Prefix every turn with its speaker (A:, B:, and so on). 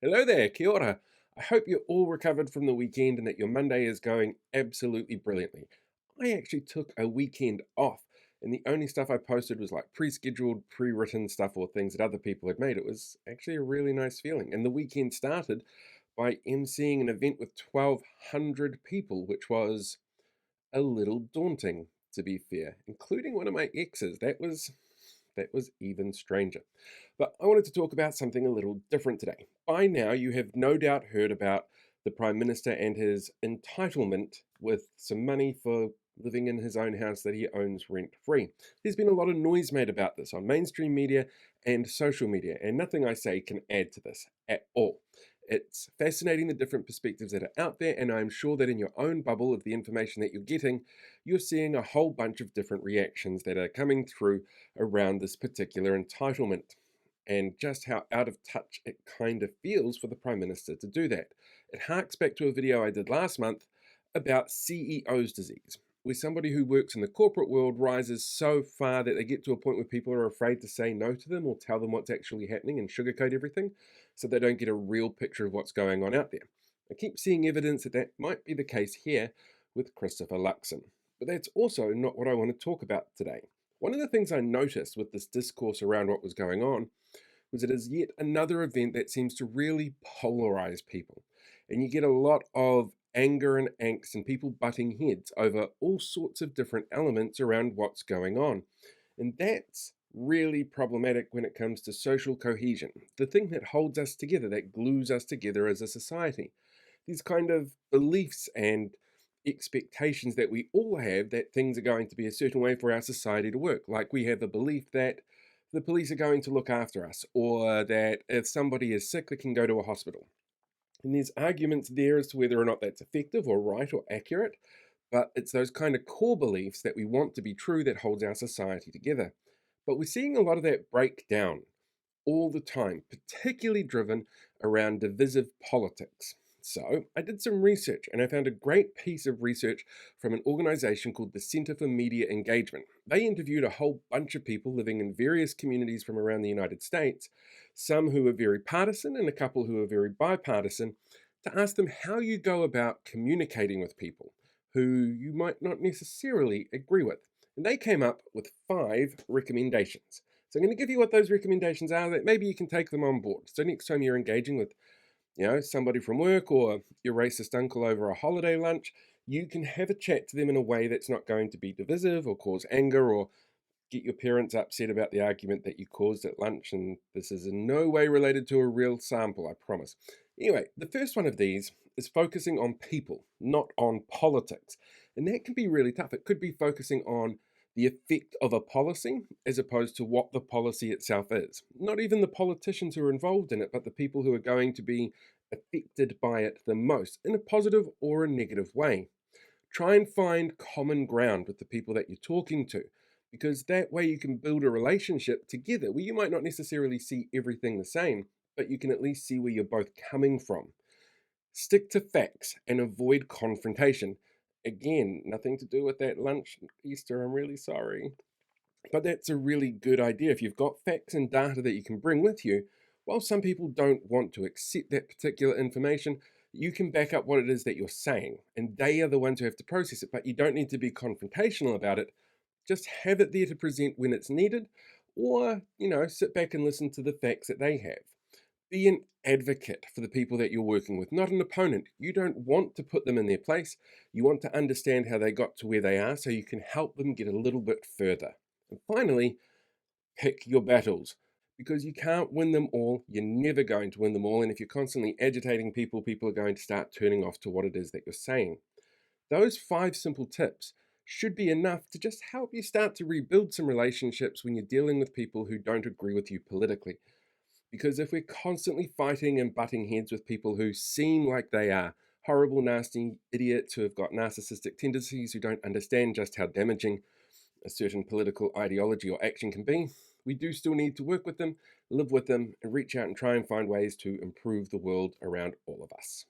A: Hello there, kia ora. I hope you're all recovered from the weekend and that your Monday is going absolutely brilliantly. I actually took a weekend off, and the only stuff I posted was like pre scheduled, pre written stuff or things that other people had made. It was actually a really nice feeling. And the weekend started by emceeing an event with 1,200 people, which was a little daunting, to be fair, including one of my exes. That was even stranger. But I wanted to talk about something a little different today. By now, you have no doubt heard about the Prime Minister and his entitlement with some money for living in his own house that he owns rent free. There's been a lot of noise made about this on mainstream media and social media, and nothing I say can add to this at all. It's fascinating the different perspectives that are out there, and I'm sure that in your own bubble of the information that you're getting, you're seeing a whole bunch of different reactions that are coming through around this particular entitlement and just how out of touch it kind of feels for the Prime Minister to do that. It harks back to a video I did last month about CEO's disease, where somebody who works in the corporate world rises so far that they get to a point where people are afraid to say no to them or tell them what's actually happening and sugarcoat everything so they don't get a real picture of what's going on out there. I keep seeing evidence that that might be the case here with Christopher Luxon. But that's also not what I want to talk about today. One of the things I noticed with this discourse around what was going on was it is yet another event that seems to really polarize people. And you get a lot of anger and angst and people butting heads over all sorts of different elements around what's going on. And that's really problematic when it comes to social cohesion, the thing that holds us together, that glues us together as a society. These kind of beliefs and expectations that we all have that things are going to be a certain way for our society to work. Like we have a belief that the police are going to look after us, or that if somebody is sick, they can go to a hospital. And there's arguments there as to whether or not that's effective or right or accurate, but it's those kind of core beliefs that we want to be true that holds our society together. But we're seeing a lot of that break down all the time, particularly driven around divisive politics. So I did some research and I found a great piece of research from an organization called the Center for Media Engagement. They interviewed a whole bunch of people living in various communities from around the United States, some who are very partisan and a couple who are very bipartisan, to ask them how you go about communicating with people who you might not necessarily agree with. And they came up with 5 recommendations. So I'm going to give you what those recommendations are that maybe you can take them on board. So next time you're engaging with, somebody from work or your racist uncle over a holiday lunch, you can have a chat to them in a way that's not going to be divisive or cause anger or get your parents upset about the argument that you caused at lunch. And this is in no way related to a real sample, I promise. Anyway, the first one of these is focusing on people, not on politics. And that can be really tough. It could be focusing on the effect of a policy as opposed to what the policy itself is. Not even the politicians who are involved in it, but the people who are going to be affected by it the most in a positive or a negative way. Try and find common ground with the people that you're talking to, because that way you can build a relationship together where you might not necessarily see everything the same, but you can at least see where you're both coming from. Stick to facts and avoid confrontation. Again, nothing to do with that lunch Easter, I'm really sorry. But that's a really good idea. If you've got facts and data that you can bring with you, while some people don't want to accept that particular information, you can back up what it is that you're saying. And they are the ones who have to process it, but you don't need to be confrontational about it. Just have it there to present when it's needed, or, sit back and listen to the facts that they have. Be an advocate for the people that you're working with, not an opponent. You don't want to put them in their place. You want to understand how they got to where they are so you can help them get a little bit further. And finally, pick your battles, because you can't win them all. You're never going to win them all. And if you're constantly agitating people, people are going to start turning off to what it is that you're saying. Those 5 simple tips should be enough to just help you start to rebuild some relationships when you're dealing with people who don't agree with you politically. Because if we're constantly fighting and butting heads with people who seem like they are horrible, nasty idiots who have got narcissistic tendencies, who don't understand just how damaging a certain political ideology or action can be, we do still need to work with them, live with them, and reach out and try and find ways to improve the world around all of us.